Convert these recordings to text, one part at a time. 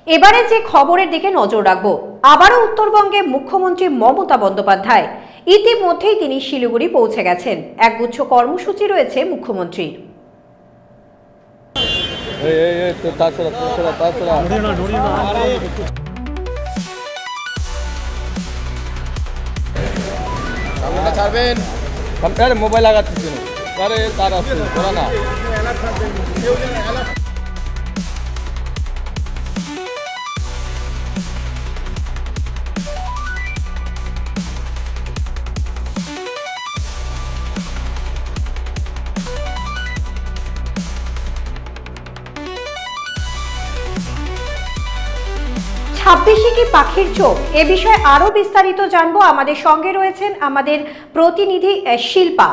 এবারে যে খবরের দিকে নজর রাখবো, আবারও উত্তরবঙ্গে মুখ্যমন্ত্রী মমতা বন্দ্যোপাধ্যায় ইতিমধ্যেই তিনি শিলিগুড়ি পৌঁছে গেছেন। একগুচ্ছ কর্মসূচি রয়েছে মুখ্যমন্ত্রীর। মোবাইল লাগাচ্ছি তার না ছাব্বিশে কি পাখির চোখ, এ বিষয়ে আরো বিস্তারিত জানবো। আমাদের সঙ্গে রয়েছেন আমাদের প্রতিনিধি শিল্পা।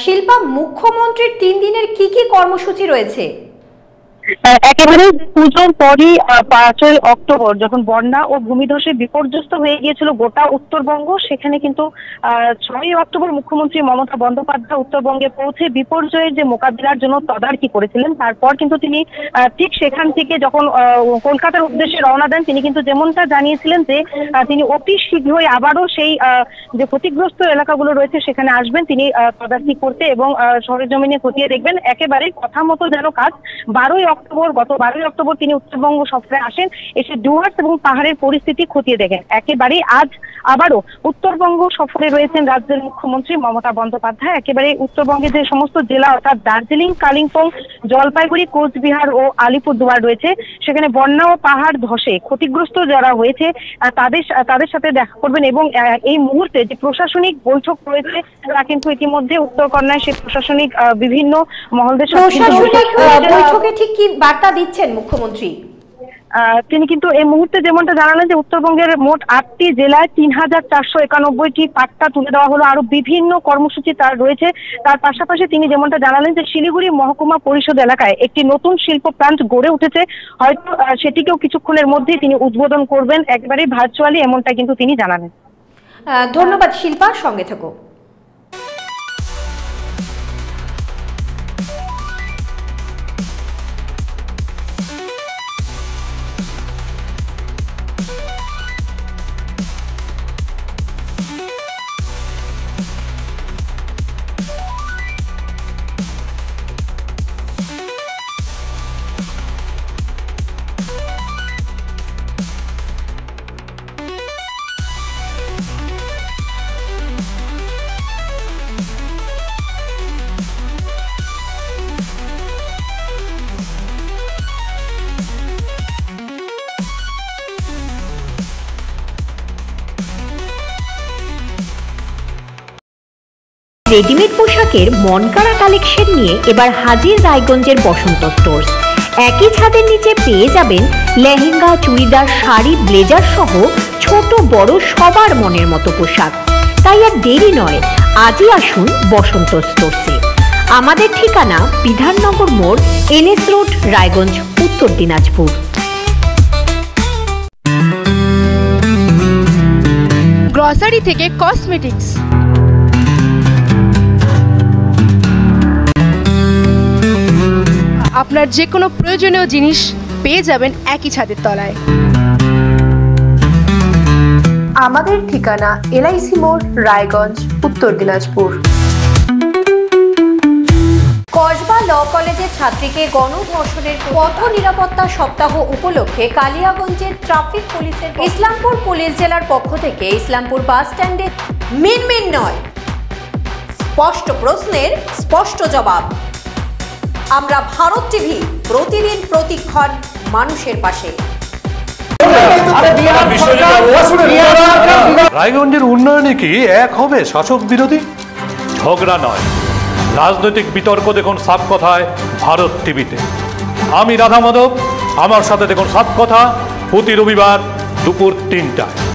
শিল্পা, মুখ্যমন্ত্রীর 3 দিনের কি কি কর্মসূচি রয়েছে? একেবারে পুজোর পরই 5ই অক্টোবর যখন বন্যা ও ভূমিধসে বিপর্যস্ত হয়ে গিয়েছিল গোটা উত্তরবঙ্গ, সেখানে কিন্তু 6ই অক্টোবর মুখ্যমন্ত্রী মমতা বন্দ্যোপাধ্যায় উত্তরবঙ্গে পৌঁছে বিপর্যয়ের যে মোকাবিলার জন্য তদারকি করেছিলেন। তারপর কিন্তু তিনি ঠিক সেখান থেকে যখন কলকাতার উদ্দেশ্যে রওনা দেন, তিনি কিন্তু যেমনটা জানিয়েছিলেন যে তিনি অতি শীঘ্রই আবারও সেই যে ক্ষতিগ্রস্ত এলাকাগুলো রয়েছে সেখানে আসবেন তিনি তদারকি করতে এবং সরেজমিনে খতিয়ে দেখবেন। একেবারে কথা মতো যেন কাজ। গত 12ই অক্টোবর তিনি উত্তরবঙ্গ সফরে আসেন, এসে ডুয়ার্স এবং পাহাড়ের পরিস্থিতি খতিয়ে দেখেন। একেবারে আজ আবারও উত্তরবঙ্গ সফরে রয়েছেন রাজ্যের মুখ্যমন্ত্রী মমতা বন্দ্যোপাধ্যায়। একেবারে উত্তরবঙ্গের যে সমস্ত জেলা অর্থাৎ দার্জিলিং, কালিম্পং, জলপাইগুড়ি, কোচবিহার ও আলিপুরদুয়ার রয়েছে, সেখানে বন্যা ও পাহাড় ধসে ক্ষতিগ্রস্ত যারা হয়েছে তাদের সাথে দেখা করবেন এবং এই মুহূর্তে যে প্রশাসনিক বৈঠক রয়েছে তা কিন্তু ইতিমধ্যে উত্তরকন্যায় সেই প্রশাসনিক বিভিন্ন মহলদের বৈঠকে ঠিক কি বার্তা দিচ্ছেন মুখ্যমন্ত্রী? তিনি কিন্তু এই মুহূর্তে যেমনটা জানালেন যে উত্তরবঙ্গের মোট 8টি জেলায় 3491টি পাট্টা তুলে দেওয়া হলো, আরো বিভিন্ন কর্মসূচি তার রয়েছে। তার পাশাপাশি তিনি যেমনটা জানালেন যে শিলিগুড়ি মহকুমা পরিষদ এলাকায় একটি নতুন শিল্প প্লান্ট গড়ে উঠেছে, হয়তো সেটিকেও কিছুক্ষণের মধ্যেই তিনি উদ্বোধন করবেন একেবারে ভার্চুয়ালি, এমনটা কিন্তু তিনি জানালেন। ধন্যবাদ শিল্পা, সঙ্গে থাকো। রেডিমেড পোশাকের মনকাড়া কালেকশন নিয়ে এবার হাজির রায়গঞ্জের বসন্ত স্টোর্স। একই ছাদের নিচে পেয়ে যাবেন লেহেঙ্গা, চুড়িদার, শাড়ি, ব্লেজার সহ ছোট বড় সবার মনের মতো পোশাক। তাই আর দেরি নয়, আজই আসুন বসন্ত স্টোর্সে। আমাদের ঠিকানা বিধাননগর মোড়, NS রোড, রায়গঞ্জ, উত্তর দিনাজপুর। গ্রসারি থেকে কসমেটিক্স, আপনার যে কোনো প্রয়োজনীয় জিনিস পেয়ে যাবেন একই ছাদের তলায়। আমাদের ঠিকানা LIC মোড়, রায়গঞ্জ, উত্তর দিনাজপুর। কসবা ল কলেজের ছাত্রীকে গণধর্ষণের পথ নিরাপত্তা সপ্তাহ উপলক্ষে কালিয়াগঞ্জের ট্রাফিক পুলিশের ইসলামপুর পুলিশ জেলার পক্ষ থেকে ইসলামপুর বাস স্ট্যান্ডে মিনমিন নয়, স্পষ্ট প্রশ্নের স্পষ্ট জবাব। আমরা ভারত টিভি, প্রতিদিন প্রতিক্ষণ মানুষের পাশে। রায়গঞ্জের উন্নয়নে কি এক হবে শাসক বিরোধী? ঝগড়া নয়, রাজনৈতিক বিতর্ক দেখুন সাপ কথায় ভারত টিভিতে। আমি রাধা মাধব, আমার সাথে দেখুন সাপ কথা প্রতি রবিবার দুপুর 3টায়।